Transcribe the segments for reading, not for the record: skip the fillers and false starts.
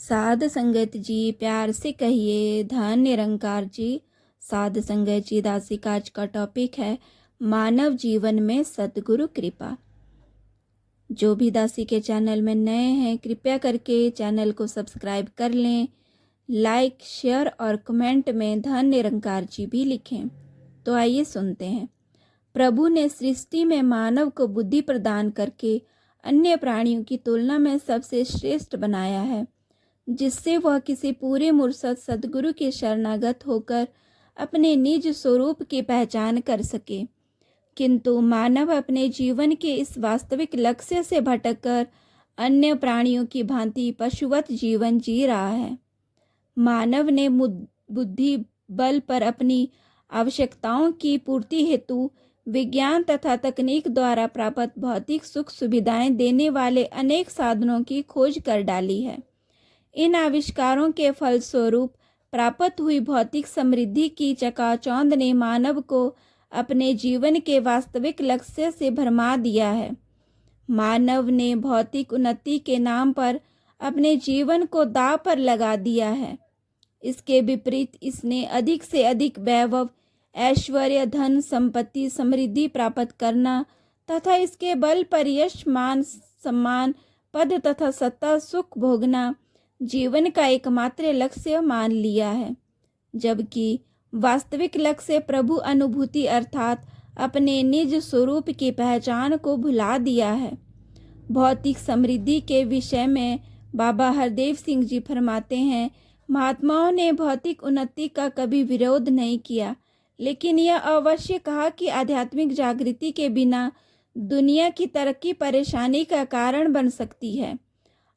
साध संगत जी प्यार से कहिए धन निरंकार जी। साध संगत जी दासी का आज का टॉपिक है मानव जीवन में सद्गुरु कृपा। जो भी दासी के चैनल में नए हैं कृपया करके चैनल को सब्सक्राइब कर लें, लाइक शेयर और कमेंट में धन निरंकार जी भी लिखें। तो आइए सुनते हैं। प्रभु ने सृष्टि में मानव को बुद्धि प्रदान करके अन्य प्राणियों की तुलना में सबसे श्रेष्ठ बनाया है, जिससे वह किसी पूरे मुर्शद सद्गुरु के शरणागत होकर अपने निज स्वरूप की पहचान कर सके। किंतु मानव अपने जीवन के इस वास्तविक लक्ष्य से भटककर अन्य प्राणियों की भांति पशुवत जीवन जी रहा है। मानव ने बुद्धि बल पर अपनी आवश्यकताओं की पूर्ति हेतु विज्ञान तथा तकनीक द्वारा प्राप्त भौतिक सुख सुविधाएं देने वाले अनेक साधनों की खोज कर डाली है। इन आविष्कारों के फलस्वरूप प्राप्त हुई भौतिक समृद्धि की चकाचौंध ने मानव को अपने जीवन के वास्तविक लक्ष्य से भरमा दिया है। मानव ने भौतिक उन्नति के नाम पर अपने जीवन को दांव पर लगा दिया है। इसके विपरीत इसने अधिक से अधिक वैभव, ऐश्वर्य, धन, संपत्ति, समृद्धि प्राप्त करना तथा इसके बल पर यश, मान, सम्मान, पद तथा सत्ता, सुख भोगना जीवन का एकमात्र लक्ष्य मान लिया है, जबकि वास्तविक लक्ष्य प्रभु अनुभूति अर्थात अपने निज स्वरूप की पहचान को भुला दिया है। भौतिक समृद्धि के विषय में बाबा हरदेव सिंह जी फरमाते हैं, महात्माओं ने भौतिक उन्नति का कभी विरोध नहीं किया, लेकिन यह अवश्य कहा कि आध्यात्मिक जागृति के बिना दुनिया की तरक्की परेशानी का कारण बन सकती है।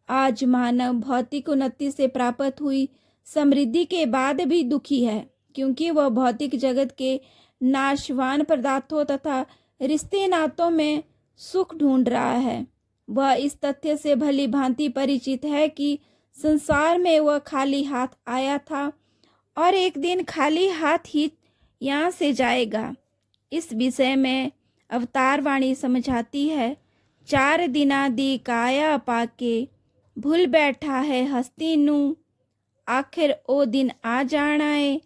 आज मानव भौतिक उन्नति से प्राप्त हुई समृद्धि के बाद भी दुखी है, क्योंकि वह भौतिक जगत के नाशवान पदार्थों तथा रिश्ते नातों में सुख ढूंढ रहा है। वह इस तथ्य से भली भांति परिचित है कि संसार में वह खाली हाथ आया था और एक दिन खाली हाथ ही यहाँ से जाएगा। इस विषय में अवतार वाणी समझाती है, 4 दिना दी काया पाके भूल बैठा है हस्ती नू, आखिर ओ दिन आ जाना है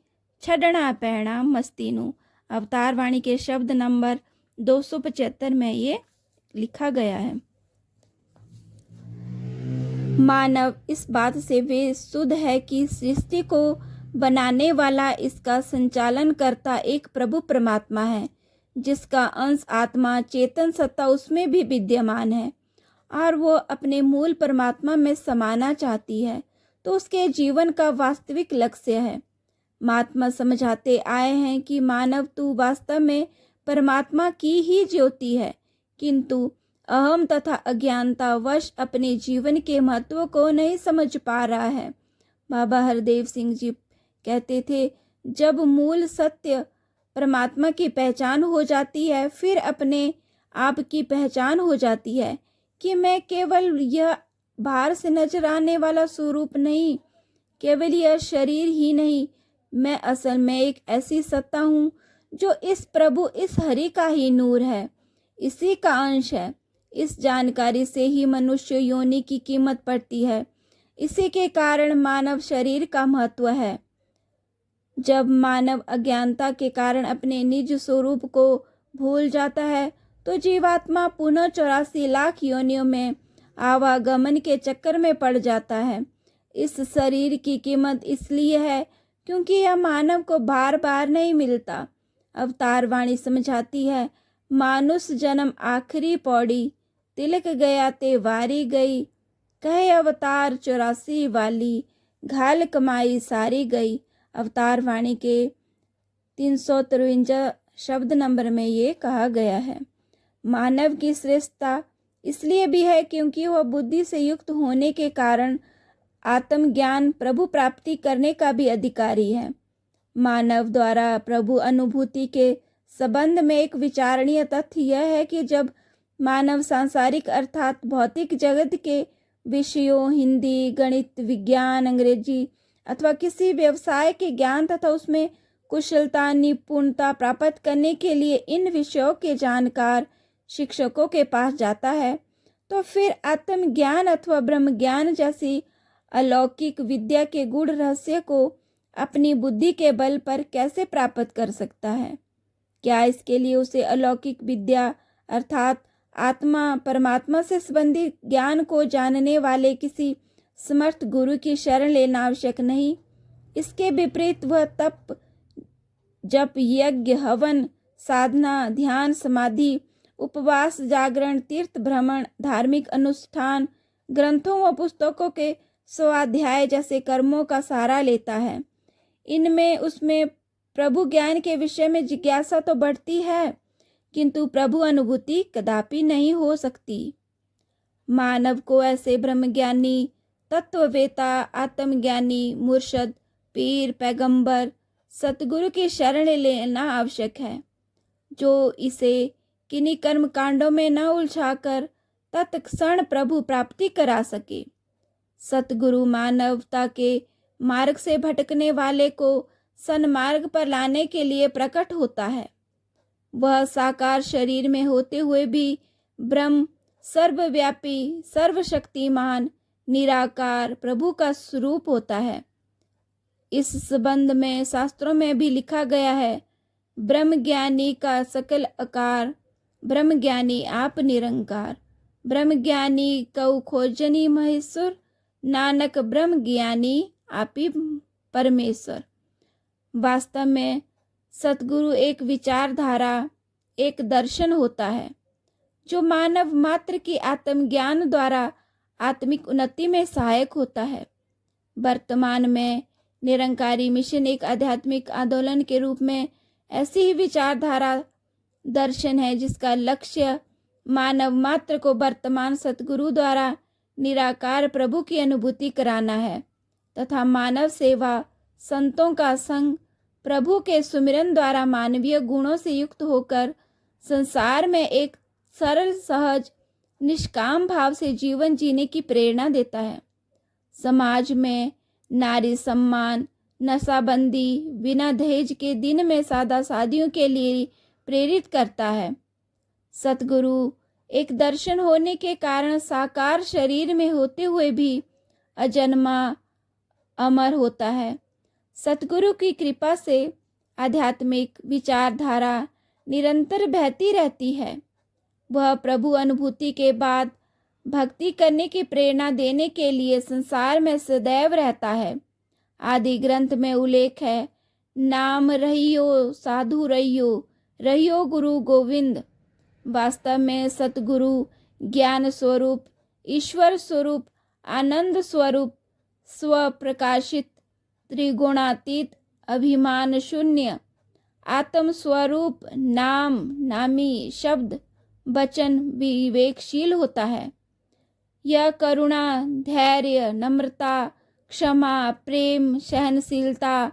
छड़ना पैना मस्ती नू। अवतार वाणी के शब्द नंबर 275 में ये लिखा गया है। मानव इस बात से वे शुद्ध है कि सृष्टि को बनाने वाला, इसका संचालन करता एक प्रभु परमात्मा है, जिसका अंश आत्मा चेतन सत्ता उसमें भी विद्यमान है और वो अपने मूल परमात्मा में समाना चाहती है, तो उसके जीवन का वास्तविक लक्ष्य है। महात्मा समझाते आए हैं कि मानव तू वास्तव में परमात्मा की ही ज्योति है, किंतु अहम तथा अज्ञानता वश अपने जीवन के महत्व को नहीं समझ पा रहा है। बाबा हरदेव सिंह जी कहते थे, जब मूल सत्य परमात्मा की पहचान हो जाती है, फिर अपने आप की पहचान हो जाती है कि मैं केवल यह बाहर से नजर आने वाला स्वरूप नहीं, केवल यह शरीर ही नहीं, मैं असल में एक ऐसी सत्ता हूँ जो इस प्रभु, इस हरि का ही नूर है, इसी का अंश है। इस जानकारी से ही मनुष्य योनि की कीमत पड़ती है। इसी के कारण मानव शरीर का महत्व है। जब मानव अज्ञानता के कारण अपने निज स्वरूप को भूल जाता है, तो जीवात्मा पुनः 84 लाख योनियों में आवागमन के चक्कर में पड़ जाता है। इस शरीर की कीमत इसलिए है क्योंकि यह मानव को बार बार नहीं मिलता। अवतार वाणी समझाती है, मानुष जन्म आखिरी पौड़ी, तिलक गया ते वारी गई, कहे अवतार 84 वाली, घाल कमाई सारी गई। अवतार वाणी के 353 शब्द नंबर में ये कहा गया है। मानव की श्रेष्ठता इसलिए भी है क्योंकि वह बुद्धि से युक्त होने के कारण आत्मज्ञान, प्रभु प्राप्ति करने का भी अधिकारी है। मानव द्वारा प्रभु अनुभूति के संबंध में एक विचारणीय तथ्य यह है कि जब मानव सांसारिक अर्थात भौतिक जगत के विषयों, हिंदी, गणित, विज्ञान, अंग्रेजी अथवा किसी व्यवसाय के ज्ञान तथा उसमें कुशलता, निपुणता प्राप्त करने के लिए इन विषयों के जानकार शिक्षकों के पास जाता है, तो फिर आत्मज्ञान अथवा ब्रह्म ज्ञान जैसी अलौकिक विद्या के गूढ़ रहस्य को अपनी बुद्धि के बल पर कैसे प्राप्त कर सकता है? क्या इसके लिए उसे अलौकिक विद्या अर्थात आत्मा परमात्मा से संबंधित ज्ञान को जानने वाले किसी समर्थ गुरु की शरण लेना आवश्यक नहीं? इसके विपरीत वह तप, जप, यज्ञ, हवन, साधना, ध्यान, समाधि, उपवास, जागरण, तीर्थ भ्रमण, धार्मिक अनुष्ठान, ग्रंथों व पुस्तकों के स्वाध्याय जैसे कर्मों का सहारा लेता है। इनमें उसमें प्रभु ज्ञान के विषय में जिज्ञासा तो बढ़ती है, किंतु प्रभु अनुभूति कदापि नहीं हो सकती। मानव को ऐसे ब्रह्मज्ञानी, तत्ववेता, आत्मज्ञानी, मुर्शद, पीर, पैगंबर, सतगुरु की शरण लेना आवश्यक है, जो इसे किन्हीं कर्म कांडों में न उलझाकर तत्क्षण प्रभु प्राप्ति करा सके। सतगुरु मानवता के मार्ग से भटकने वाले को सन्मार्ग पर लाने के लिए प्रकट होता है। वह साकार शरीर में होते हुए भी ब्रह्म, सर्वव्यापी, सर्वशक्तिमान, निराकार प्रभु का स्वरूप होता है। इस संबंध में शास्त्रों में भी लिखा गया है, ब्रह्मज्ञानी का सकल आकार, ब्रह्मज्ञानी आप निरंकार, ब्रह्मज्ञानी कऊ खोजनी महेश्वर, नानक ब्रह्मज्ञानी आपी परमेश्वर। वास्तव में सतगुरु एक विचारधारा, एक दर्शन होता है, जो मानव मात्र की आत्मज्ञान द्वारा आत्मिक उन्नति में सहायक होता है। वर्तमान में निरंकारी मिशन एक आध्यात्मिक आंदोलन के रूप में ऐसी ही विचारधारा दर्शन है, जिसका लक्ष्य मानव मात्र को वर्तमान सतगुरु द्वारा निराकार प्रभु की अनुभूति कराना है तथा मानव सेवा, संतों का संग, प्रभु के सुमिरन द्वारा मानवीय गुणों से युक्त होकर संसार में एक सरल, सहज, निष्काम भाव से जीवन जीने की प्रेरणा देता है। समाज में नारी सम्मान, नशाबंदी, बिना दहेज के दिन में सादा शादियों के लिए प्रेरित करता है। सतगुरु एक दर्शन होने के कारण साकार शरीर में होते हुए भी अजन्मा, अमर होता है। सतगुरु की कृपा से आध्यात्मिक विचारधारा निरंतर बहती रहती है। वह प्रभु अनुभूति के बाद भक्ति करने की प्रेरणा देने के लिए संसार में सदैव रहता है। आदि ग्रंथ में उल्लेख है, नाम रहियो साधु रहियो, रहियो गुरु गोविंद। वास्तव में सतगुरु ज्ञान स्वरूप, ईश्वर स्वरूप, आनंद स्वरूप, स्वप्रकाशित, त्रिगुणातीत, अभिमान शून्य, आत्म स्वरूप, नाम, नामी, शब्द, वचन, विवेकशील होता है। यह करुणा, धैर्य, नम्रता, क्षमा, प्रेम, सहनशीलता,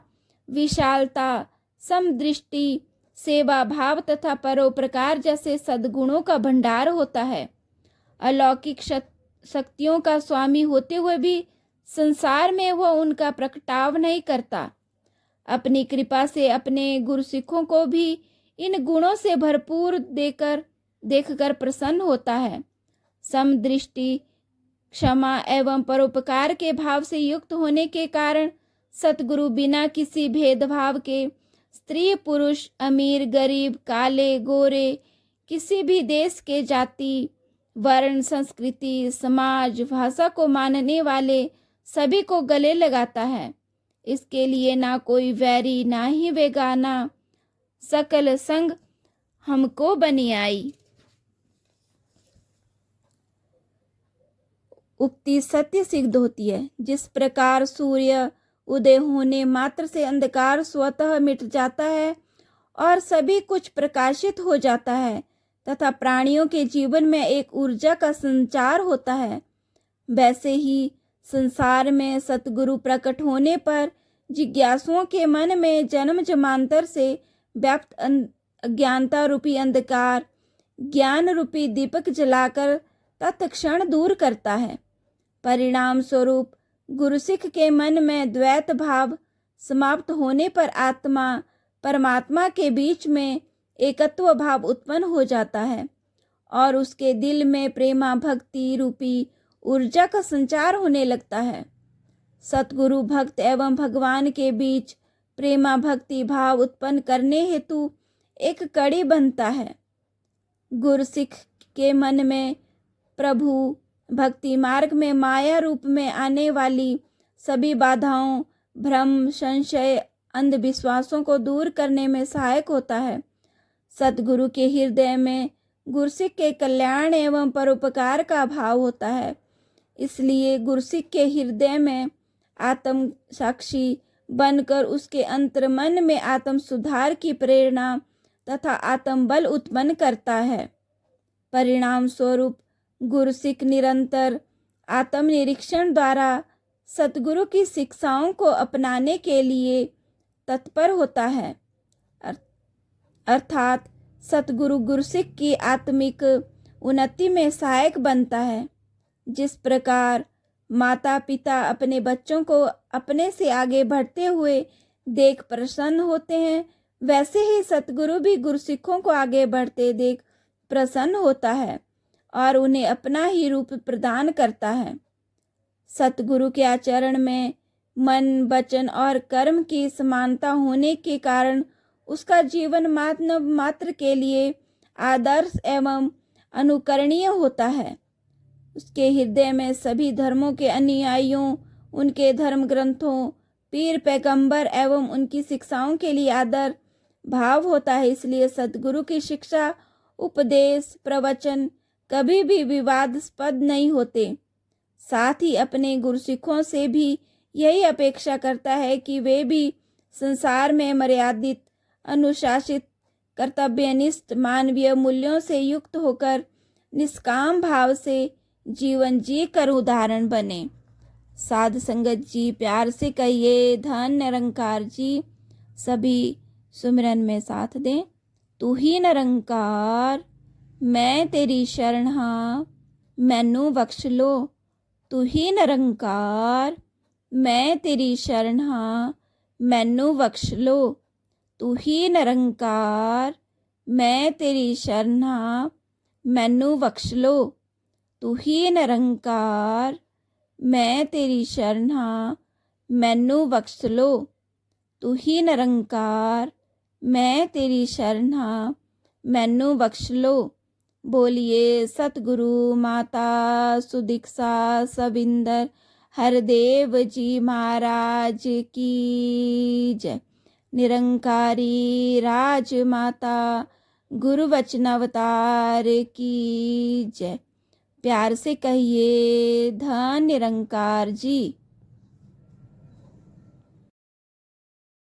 विशालता, समदृष्टि, सेवा भाव तथा परोपकार जैसे सद्गुणों का भंडार होता है। अलौकिक शक्तियों का स्वामी होते हुए भी संसार में वह उनका प्रकटाव नहीं करता। अपनी कृपा से अपने गुरसिखों को भी इन गुणों से भरपूर देखकर प्रसन्न होता है। समदृष्टि, क्षमा एवं परोपकार के भाव से युक्त होने के कारण सतगुरु बिना किसी भेदभाव के स्त्री पुरुष, अमीर गरीब, काले गोरे, किसी भी देश के जाति, वर्ण, संस्कृति, समाज, भाषा को मानने वाले सभी को गले लगाता है। इसके लिए ना कोई वैरी, ना ही बेगाना, सकल संग हमको बनी आई। उक्ति सत्य सिद्ध होती है। जिस प्रकार सूर्य उदय होने मात्र से अंधकार स्वतः मिट जाता है और सभी कुछ प्रकाशित हो जाता है तथा प्राणियों के जीवन में एक ऊर्जा का संचार होता है, वैसे ही संसार में सतगुरु प्रकट होने पर जिज्ञासुओं के मन में जन्म जन्मांतर से व्याप्त अज्ञानता रूपी अंधकार ज्ञान रूपी दीपक जलाकर तत्क्षण दूर करता है। परिणाम स्वरूप गुरुसिख के मन में द्वैत भाव समाप्त होने पर आत्मा परमात्मा के बीच में एकत्व भाव उत्पन्न हो जाता है और उसके दिल में प्रेमा भक्ति रूपी ऊर्जा का संचार होने लगता है। सतगुरु भक्त एवं भगवान के बीच प्रेमा भक्ति भाव उत्पन्न करने हेतु एक कड़ी बनता है। गुरसिख के मन में प्रभु भक्ति मार्ग में माया रूप में आने वाली सभी बाधाओं, भ्रम, संशय, अंधविश्वासों को दूर करने में सहायक होता है। सतगुरु के हृदय में गुरसिख के कल्याण एवं परोपकार का भाव होता है। इसलिए गुरसिख के हृदय में आत्म साक्षी बनकर उसके अंतर्मन में आत्म सुधार की प्रेरणा तथा आत्म बल उत्पन्न करता है। परिणाम स्वरूप गुरसिख निरंतर आत्मनिरीक्षण द्वारा सतगुरु की शिक्षाओं को अपनाने के लिए तत्पर होता है। अर्थात सतगुरु गुरसिख की आत्मिक उन्नति में सहायक बनता है। जिस प्रकार माता पिता अपने बच्चों को अपने से आगे बढ़ते हुए देख प्रसन्न होते हैं, वैसे ही सतगुरु भी गुरसिखों को आगे बढ़ते देख प्रसन्न होता है और उन्हें अपना ही रूप प्रदान करता है। सतगुरु के आचरण में मन, वचन और कर्म की समानता होने के कारण उसका जीवन मानव मात्र के लिए आदर्श एवं अनुकरणीय होता है। उसके हृदय में सभी धर्मों के अनुयायियों, उनके धर्म ग्रंथों, पीर पैगंबर एवं उनकी शिक्षाओं के लिए आदर भाव होता है। इसलिए सतगुरु की शिक्षा, उपदेश, प्रवचन कभी भी विवादास्पद नहीं होते। साथ ही अपने गुरसिखों से भी यही अपेक्षा करता है कि वे भी संसार में मर्यादित, अनुशासित, कर्तव्यनिष्ठ, मानवीय मूल्यों से युक्त होकर निष्काम भाव से जीवन जी कर उदाहरण बने। साध संगत जी प्यार से कहिए धन निरंकार जी। सभी सुमिरन में साथ दें। तू ही निरंकार मैं तेरी शरण हाँ, मैनू बख्श लो। तू ही निरंकार मैं तेरी शरण हाँ, मैनू बख्श लो। तू ही निरंकार मैं तेरी शरण हाँ, मैनू बख्श लो। तू ही निरंकार मैं तेरी शरण हाँ, मैनू बख्श लो। तू ही निरंकार मैं तेरी शरण हाँ, मैनू बख्श लो। बोलिए सतगुरु माता सुदीक्षा सविंदर हरदेव जी महाराज की जय। निरंकारी राज माता गुरु वचनावतार की जय। प्यार से कहिए धन निरंकार जी।